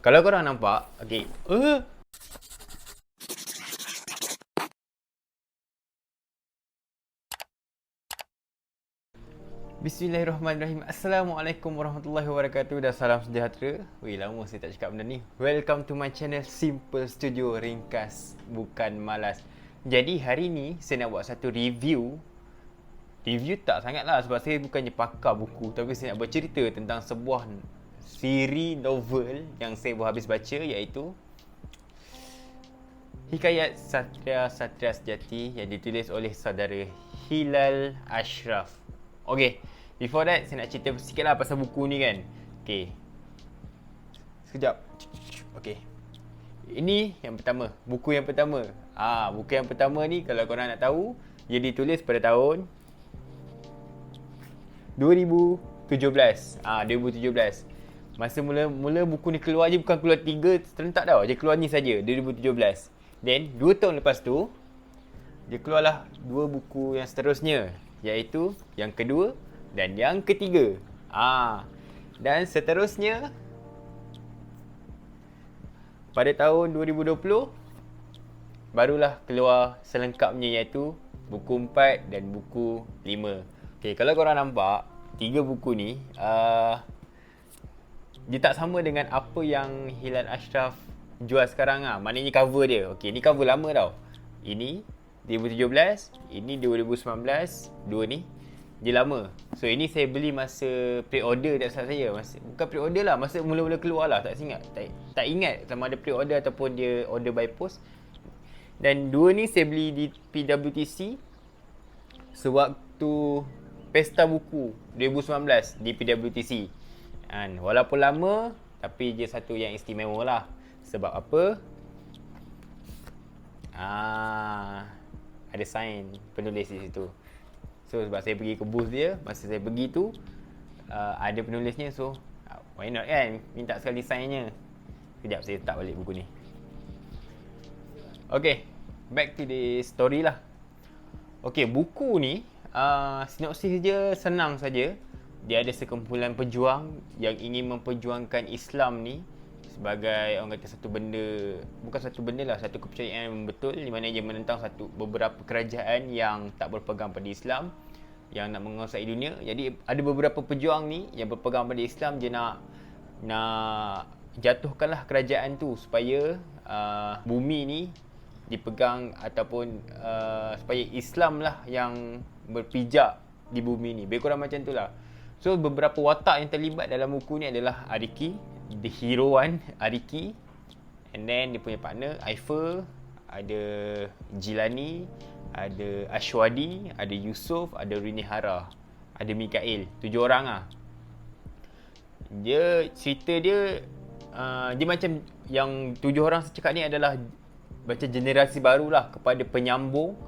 Kalau korang nampak, okay. Bismillahirrahmanirrahim. Assalamualaikum warahmatullahi wabarakatuh dan salam sejahtera. Weh, lama saya tak cakap benda ni. Welcome to my channel Simple Studio, ringkas bukan malas. Jadi hari ni saya nak buat satu review. Review tak sangat lah sebab saya bukannya pakar buku, tapi saya nak bercerita tentang sebuah siri novel yang saya baru habis baca, iaitu Hikayat Satria Sejati yang ditulis oleh saudara Hilal Ashraf. Okay, before that saya nak cerita sikit lah pasal buku ni kan. Okay, sekejap. Okay, ini yang pertama, buku yang pertama. Buku yang pertama ni kalau korang nak tahu, dia ditulis pada tahun 2017. 2017. Masa mula buku ni keluar je, bukan keluar 3 serentak tau. Dia keluar ni saja 2017. Then 2 tahun lepas tu dia keluarlah 2 buku yang seterusnya, iaitu yang kedua dan yang ketiga. Dan seterusnya pada tahun 2020 barulah keluar selengkapnya, iaitu buku 4 dan buku 5. Okay, kalau korang nampak 3 buku ni dia tak sama dengan apa yang Hilal Ashraf jual sekarang lah. Maknanya cover dia. Okay, ni cover lama tau. Ini 2017, ini 2019, dua ni dia lama. So ini saya beli masa pre-order tak salah saya. Bukan pre-order lah, masa mula-mula keluar lah. Tak ingat sama ada pre-order ataupun dia order by post. Dan dua ni saya beli di PWTC sewaktu Pesta Buku 2019 di PWTC. Walaupun lama, tapi dia satu yang istimewa lah. Sebab apa? Ada sign penulis di situ. So sebab saya pergi ke booth dia, masa saya pergi tu ada penulisnya, so why not kan, minta sekali signnya. Sekejap saya letak balik buku ni. Okay, back to the story lah. Okay, buku ni sinopsis dia senang saja. Dia ada sekumpulan pejuang yang ingin memperjuangkan Islam ni sebagai, orang kata, satu benda, bukan satu benda lah, satu kepercayaan yang betul, di mana dia menentang beberapa kerajaan yang tak berpegang pada Islam, yang nak menguasai dunia. Jadi ada beberapa pejuang ni yang berpegang pada Islam, dia nak jatuhkanlah kerajaan tu supaya bumi ni dipegang, ataupun supaya Islam lah yang berpijak di bumi ni. Lebih kurang macam tu lah. So beberapa watak yang terlibat dalam buku ni adalah Ariki, the hero one, Ariki, and then dia punya partner Aifer, ada Jilani, ada Ashwadi, ada Yusof, ada Rinihara, ada Mikael. 7 orang lah. Dia cerita dia dia macam yang 7 orang saya cakap ni adalah macam generasi baru lah kepada penyambung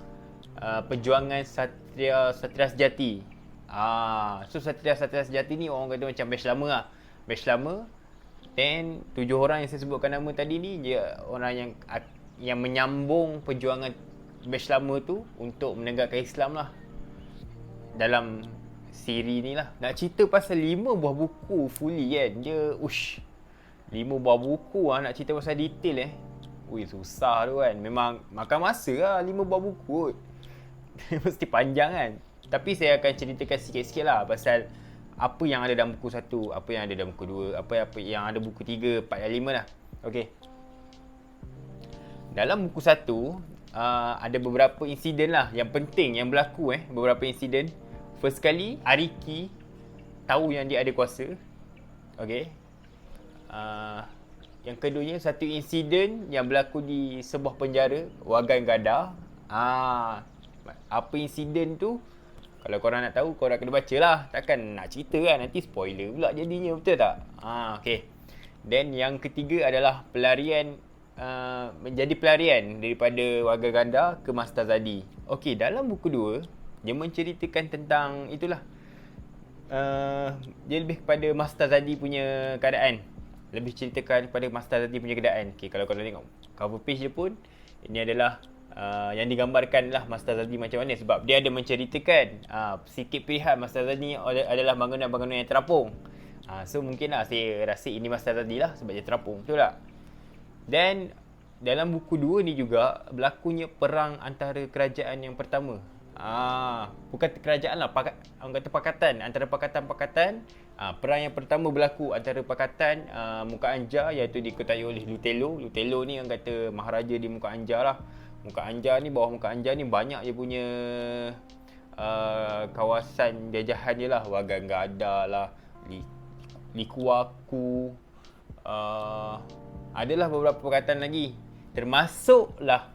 perjuangan Satria Sejati. So Satria Sejati ni orang kata macam batch lama lah. Batch lama. Then 7 orang yang saya sebutkan nama tadi ni, dia orang yang menyambung perjuangan batch lama tu untuk menegakkan Islam lah dalam siri ni lah. Nak cerita pasal 5 buah buku fully kan, dia 5 buah buku lah nak cerita pasal detail susah tu kan. Memang makan masa lah 5 buah buku. Mesti panjang kan. Tapi saya akan ceritakan sikit-sikit lah pasal apa yang ada dalam buku 1, apa yang ada dalam buku 2, apa yang ada buku 3, 4 dan 5 lah. Okay. Dalam buku 1 ada beberapa insiden lah yang penting yang berlaku. Beberapa insiden. First kali, Ariki tahu yang dia ada kuasa. Okay. Yang keduanya, satu insiden yang berlaku di sebuah penjara Wagan Gada. Apa insiden tu? Kalau korang nak tahu, korang kena baca lah. Takkan nak cerita kan, nanti spoiler pula jadinya, betul tak? Okay. Then yang ketiga adalah pelarian, menjadi pelarian daripada Warga Ganda ke Mastazadi. Okay, dalam buku 2 dia menceritakan tentang itulah, dia lebih kepada Mastazadi punya keadaan. Lebih ceritakan kepada Mastazadi punya keadaan. Okay, kalau korang tengok cover page dia pun, ini adalah yang digambarkan lah Mastazadi macam mana. Sebab dia ada menceritakan sikit pilihan Mastazadi adalah bangunan-bangunan yang terapung. So mungkin lah saya rasa ini masa tadi lah sebab dia terapung. Betul tak? Dan dalam buku 2 ni juga berlakunya perang antara kerajaan yang pertama. Bukan kerajaan lah, orang kata pakatan. Antara pakatan-pakatan. Perang yang pertama berlaku antara pakatan Muka Anja, iaitu dikuasai oleh Lutelo. Lutelo ni orang kata maharaja di Muka Anja lah. Muka Anja ni, bawah Muka Anja ni banyak je punya kawasan jajahan dia lah. Wagangada lah, Likuaku, adalah beberapa perkataan lagi. Termasuklah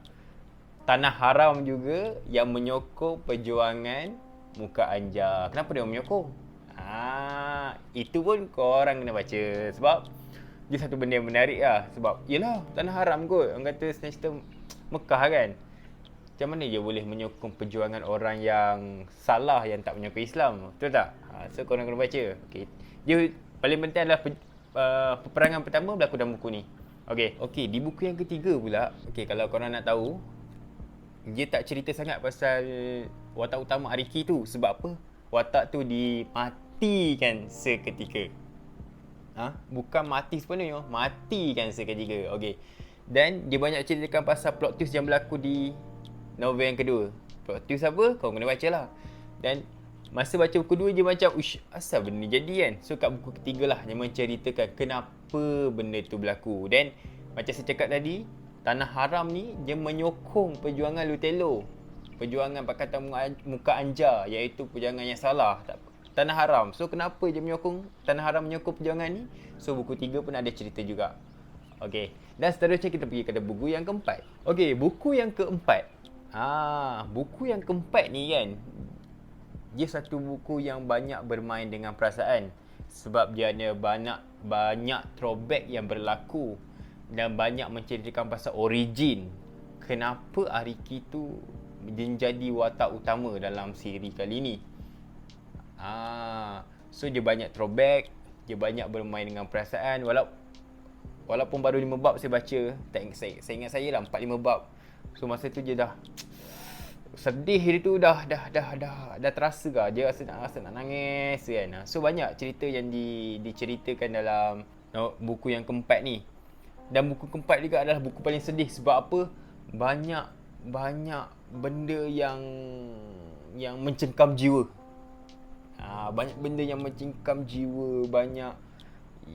Tanah Haram juga yang menyokong perjuangan Muka Anja. Kenapa dia menyokong? Itu pun korang kena baca. Sebab dia satu benda yang menarik lah. Sebab yelah Tanah Haram kot. Orang kata sistem Mekah kan. Macam mana dia boleh menyokong perjuangan orang yang salah, yang tak menyokong Islam? Betul tak? So korang kena baca. Okay. Dia paling penting adalah peperangan pertama berlaku dalam buku ni. Okay, di buku yang ketiga pula, kalau korang nak tahu, dia tak cerita sangat pasal watak utama Ariki tu. Sebab apa? Watak tu dimatikan seketika. Bukan mati sepenuhnya, matikan seketika. Dan dia banyak ceritakan pasal plot twist yang berlaku di novel yang kedua. Plot twist apa? Kau kena baca lah. Dan masa baca buku 2 je macam, asal benda ni jadi kan? So kat buku ketiga lah yang menceritakan kenapa benda tu berlaku. Dan macam saya cakap tadi, Tanah Haram ni dia menyokong perjuangan Lutelo, perjuangan Pakatan Muka Anja, iaitu perjuangan yang salah, Tanah Haram. So kenapa dia menyokong, Tanah Haram menyokong perjuangan ni? So buku 3 pun ada cerita juga. Dan seterusnya kita pergi ke buku yang keempat. Buku yang keempat. Buku yang keempat ni kan, dia satu buku yang banyak bermain dengan perasaan. Sebab dia ada banyak throwback yang berlaku dan banyak menceritakan pasal origin kenapa Ariki tu menjadi watak utama dalam siri kali ni. So dia banyak throwback, dia banyak bermain dengan perasaan. Walaupun baru 5 bab saya baca, saya ingat saya lah 4-5 bab. So masa tu je dah sedih, dia tu dah terasa ke, dia rasa nak nangis kan. So banyak cerita yang diceritakan dalam buku yang keempat ni. Dan buku keempat juga adalah buku paling sedih. Sebab apa? Banyak benda yang mencengkam jiwa. Banyak benda yang mencengkam jiwa, banyak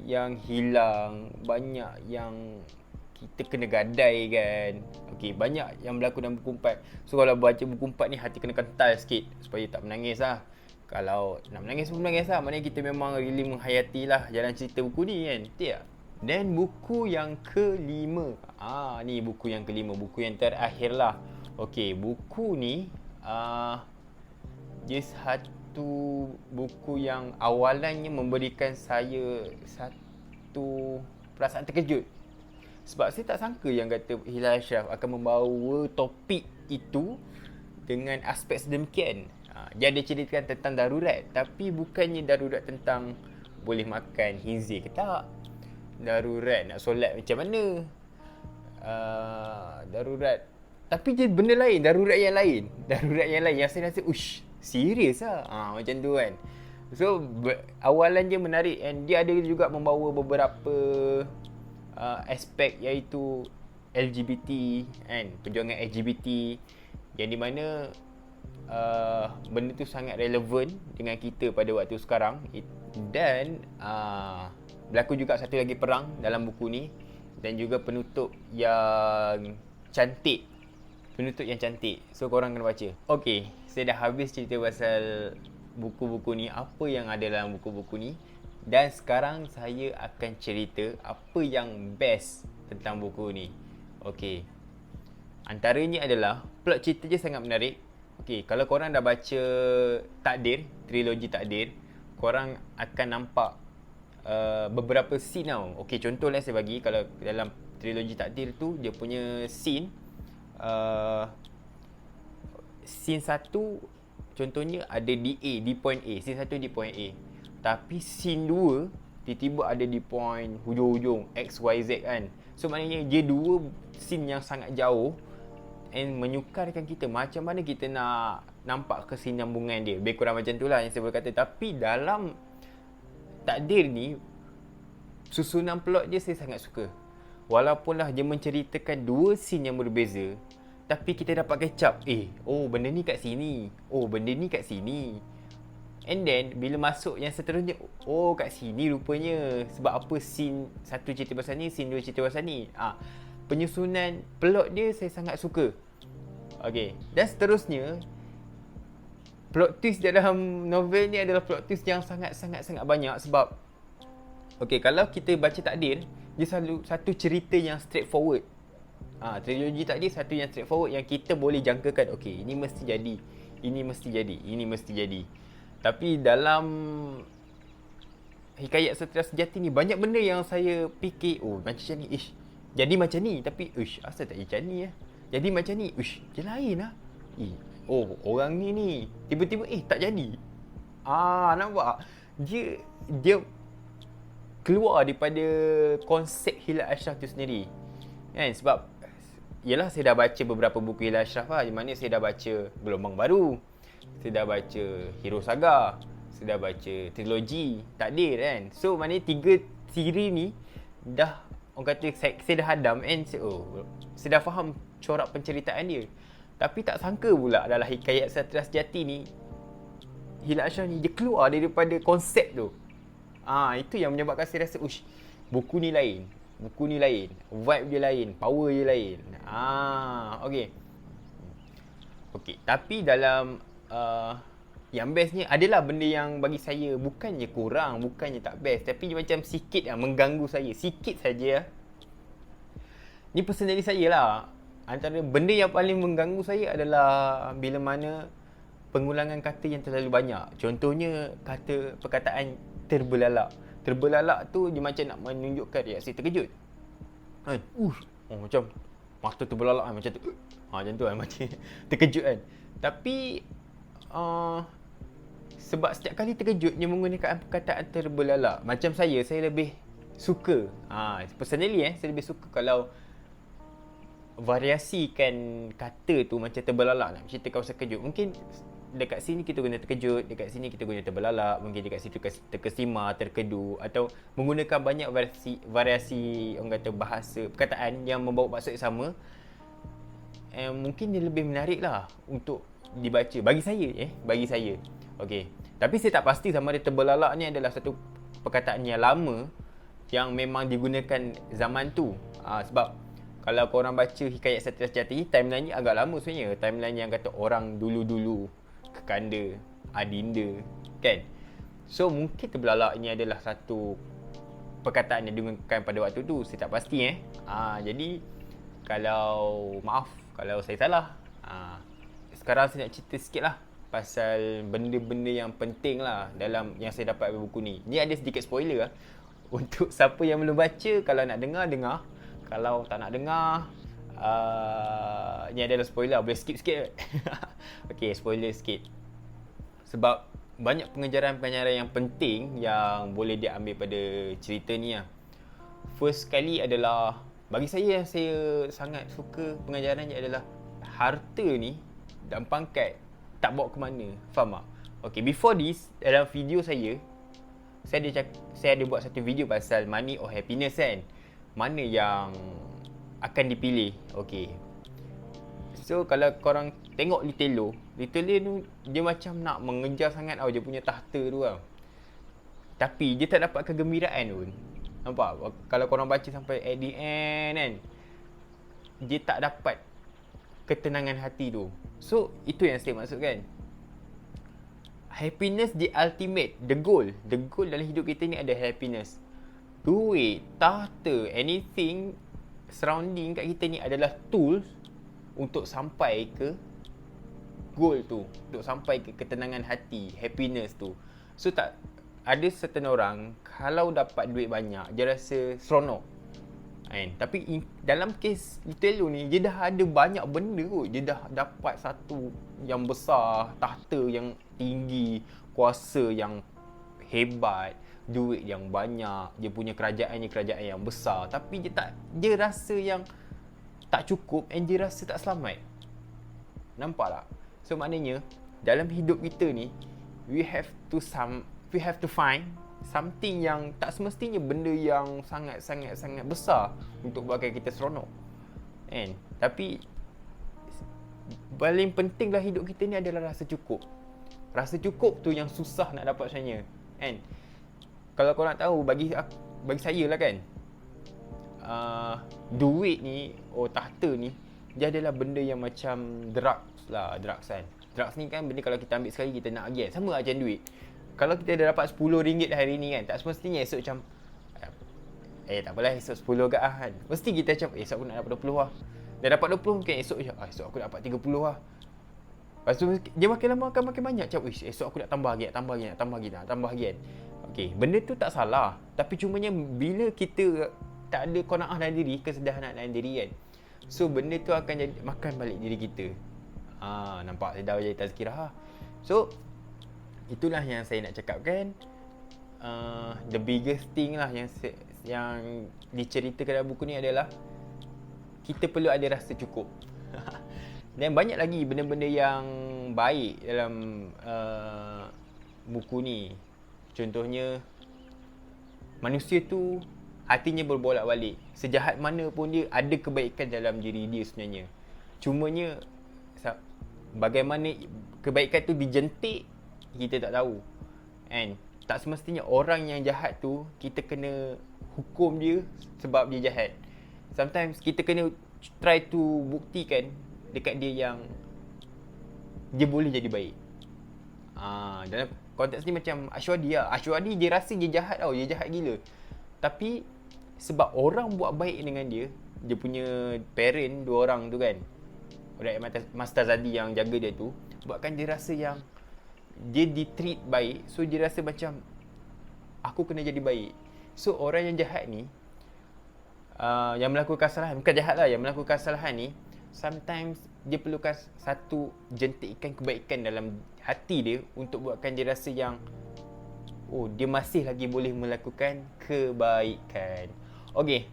yang hilang, banyak yang kita kena gadai kan. Banyak yang berlaku dalam buku 4. So kalau baca buku 4 ni, hati kena kental sikit supaya tak menangis lah. Kalau nak menangis pun menangis lah. Maknanya kita memang really menghayati lah jalan cerita buku ni kan. Betul tak? Dan buku yang kelima. Ni buku yang kelima, buku yang terakhir lah. Buku ni dia satu buku yang awalannya memberikan saya satu perasaan terkejut. Sebab saya tak sangka yang kata Hilal Ashraf akan membawa topik itu dengan aspek sedemikian. Dia ada ceritakan tentang darurat, tapi bukannya darurat tentang boleh makan khinzir ke tak, darurat nak solat macam mana, darurat, tapi dia benda lain, darurat yang lain yang saya rasa serius lah. Macam tu kan. So awalan dia menarik, and dia ada juga membawa beberapa aspek, iaitu LGBT kan, perjuangan LGBT, yang di mana benda tu sangat relevan dengan kita pada waktu sekarang. Dan berlaku juga satu lagi perang dalam buku ni, dan juga penutup yang cantik. So korang kena baca. Saya dah habis cerita pasal buku-buku ni, apa yang ada dalam buku-buku ni. Dan sekarang saya akan cerita apa yang best tentang buku ni. Antaranya adalah plot cerita je sangat menarik. Kalau korang dah baca Takdir, trilogi Takdir, korang akan nampak beberapa scene tau. Contohlah saya bagi, kalau dalam trilogi Takdir tu, dia punya scene satu contohnya ada di point A, scene 1 di point A. Tapi scene 2 tiba-tiba ada di point hujung-hujung XYZ kan. So maknanya dia dua scene yang sangat jauh, and menyukarkan kita macam mana kita nak nampak kesinambungan dia. Lebih kurang macam tu lah yang saya boleh kata. Tapi dalam Takdir ni, susunan plot dia saya sangat suka. Walaupunlah dia menceritakan dua scene yang berbeza, tapi kita dapat catch up. Oh benda ni kat sini. Oh benda ni kat sini. And then bila masuk yang seterusnya, oh kat sini rupanya. Sebab apa scene satu cerita pasal ni, scene dua cerita pasal ni. Penyusunan plot dia saya sangat suka. Okay, dan seterusnya, plot twist dalam novel ni adalah plot twist yang sangat banyak. Sebab okay, kalau kita baca Takdir, dia selalu satu cerita yang straightforward. Trilogi Takdir satu yang straightforward, yang kita boleh jangkakan, okay, ini mesti jadi, ini mesti jadi, ini mesti jadi. Tapi dalam Hikayat Satria Sejati ni, banyak benda yang saya fikir, oh macam ni, jadi macam ni, tapi asal tak macam ni jadi macam ni, dia lain oh orang ni tiba-tiba tak jadi. Nampak? Dia keluar daripada konsep Hilal Ashraf tu sendiri, kan? Sebab yalah, saya dah baca beberapa buku Hilal Ashraf di mana saya dah baca Gelombang Baru, saya dah baca Hero Saga, saya dah baca trilogi Takdir, kan? So maknanya 3 siri ni dah, orang kata, saya dah hadam, and saya dah faham corak penceritaan dia. Tapi tak sangka pula dalam Hikayat Satria Sejati ni, Hilal Ashraf ni dia keluar daripada konsep tu. Itu yang menyebabkan saya rasa, buku ni lain, vibe dia lain, power dia lain. Okay, tapi dalam yang bestnya adalah benda yang bagi saya bukannya kurang, bukannya tak best, tapi macam sikit mengganggu saya, sikit saja. Ni personally saya lah, antara benda yang paling mengganggu saya adalah bila mana pengulangan kata yang terlalu banyak. Contohnya perkataan terbelalak. Terbelalak tu dia macam nak menunjukkan reaksi terkejut. Macam mata terbelalak macam tu. Macam tu macam terkejut, kan. Tapi sebab setiap kali terkejut dia menggunakan perkataan terbelalak. Macam saya lebih suka, personally saya lebih suka kalau variasikan kata tu macam terbelalak, nak cerita kawasan terkejut. Mungkin dekat sini kita guna terkejut, dekat sini kita guna terbelalak, mungkin dekat situ terkesima, terkedu, atau menggunakan banyak variasi orang kata bahasa perkataan yang membawa maksud yang sama. Mungkin dia lebih menarik lah untuk dibaca, bagi saya. Okay, tapi saya tak pasti sama ada terbelalak ni adalah satu perkataan yang lama yang memang digunakan zaman tu. Sebab kalau korang baca Hikayat Satria Sejati, timeline ni agak lama sebenarnya. Timeline yang kata orang dulu-dulu, Kekanda, Adinda, kan? So mungkin terbelalak ni adalah satu perkataan yang digunakan pada waktu tu. Saya tak pasti jadi maaf kalau saya salah. Sekarang saya nak cerita sikit lah pasal benda-benda yang penting lah dalam yang saya dapat dari buku ni. Ni ada sedikit spoiler untuk siapa yang belum baca. Kalau nak dengar. Kalau tak nak dengar, ni adalah spoiler, boleh skip sikit. Okay, spoiler sikit. Sebab banyak pengejaran-pengejaran yang penting yang boleh diambil pada cerita ni lah. First kali adalah, bagi saya yang saya sangat suka pengajarannya adalah harta ni dan pangkat tak bawa ke mana. Faham tak? Okay, before this, dalam video saya ada buat satu video pasal money or happiness, kan? Mana yang akan dipilih. Okay, so kalau korang tengok Little tu, dia macam nak mengejar sangat dia punya tahta tu lah. Tapi dia tak dapat kegembiraan pun. Nampak? Kalau korang baca sampai at the end, kan, dia tak dapat ketenangan hati tu. So itu yang saya maksudkan. Happiness the ultimate, the goal dalam hidup kita ni ada happiness. Duit, tahta, anything surrounding kat kita ni adalah tools untuk sampai ke goal tu, untuk sampai ke ketenangan hati, happiness tu. So tak ada certain orang kalau dapat duit banyak dia rasa seronok, kan? Tapi dalam kes Little ni, dia dah ada banyak benda kot. Dia dah dapat satu yang besar, tahta yang tinggi, kuasa yang hebat, duit yang banyak, dia punya kerajaan yang besar, tapi dia rasa yang tak cukup, and dia rasa tak selamat. Nampak tak? So maknanya dalam hidup kita ni, we have to find something yang tak semestinya benda yang sangat besar untuk buatkan kita seronok. Kan? Tapi paling penting dalam hidup kita ni adalah rasa cukup. Rasa cukup tu yang susah nak dapat sebenarnya. Kan? Kalau kau nak tahu, bagi saya lah kan, duit ni, tahta ni, dia adalah benda yang macam drugs kan. Drugs ni kan benda kalau kita ambil sekali kita nak lagi kan. Sama macam duit. Kalau kita dah dapat RM10 hari ni kan, tak semestinya esok macam tak apalah esok 10 kat kan. Mesti kita macam esok aku nak dapat 20 lah. Dah dapat 20 mungkin esok macam esok aku dapat 30 lah. Lepas tu dia makin lama akan makin banyak macam esok aku nak tambah lagi kan. Okey, benda tu tak salah. Tapi cumanya bila kita tak ada qanaah dalam diri, kesedaran dalam diri kan, so benda tu akan jadi makan balik diri kita. Nampak saya dah jadi tazkirah. So itulah yang saya nak cakapkan. The biggest thing lah yang diceritakan dalam buku ni adalah kita perlu ada rasa cukup. Dan banyak lagi benda-benda yang baik dalam buku ni. Contohnya, manusia tu hatinya berbolak-balik. Sejahat mana pun dia, ada kebaikan dalam diri dia sebenarnya. Cumanya bagaimana kebaikan tu dijentik, kita tak tahu. And tak semestinya orang yang jahat tu kita kena hukum dia sebab dia jahat. Sometimes kita kena try to buktikan dekat dia yang dia boleh jadi baik. Dalam konteks ni macam Ashwadi lah. Ashwadi dia rasa dia jahat tau, dia jahat gila. Tapi sebab orang buat baik dengan dia, dia punya parent 2 orang tu kan, Master Zadi yang jaga dia tu, buatkan dia rasa yang dia di-treat baik. So dia rasa macam aku kena jadi baik. So orang yang jahat ni, yang melakukan kesalahan, bukan jahat lah, yang melakukan kesalahan ni, sometimes dia perlukan satu jentikan kebaikan dalam hati dia untuk buatkan dia rasa yang dia masih lagi boleh melakukan kebaikan. Okey,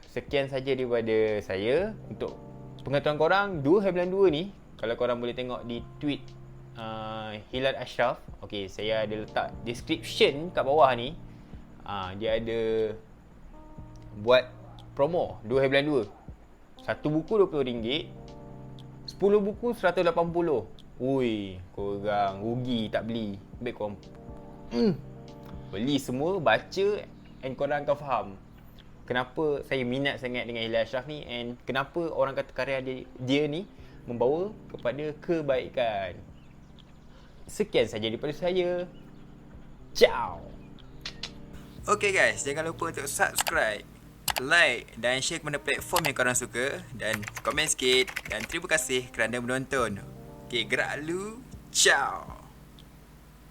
sekian saja daripada saya. Untuk pengetahuan korang, 2/2 ni, kalau korang boleh tengok di tweet Hilal Ashraf. Okey, saya ada letak description kat bawah ni. Dia ada buat promo 2/2. Satu buku RM20, 10 buku RM180. Ui, korang rugi tak beli. Baik korang beli semua, baca, and korang akan faham kenapa saya minat sangat dengan Hilal Ashraf ni, and kenapa orang kata karya dia ni membawa kepada kebaikan. Sekian saja daripada saya. Ciao. Okay guys, jangan lupa untuk subscribe, like dan share kepada platform yang korang suka, dan komen sikit. Dan terima kasih kerana menonton. Okay, gerak lu. Ciao.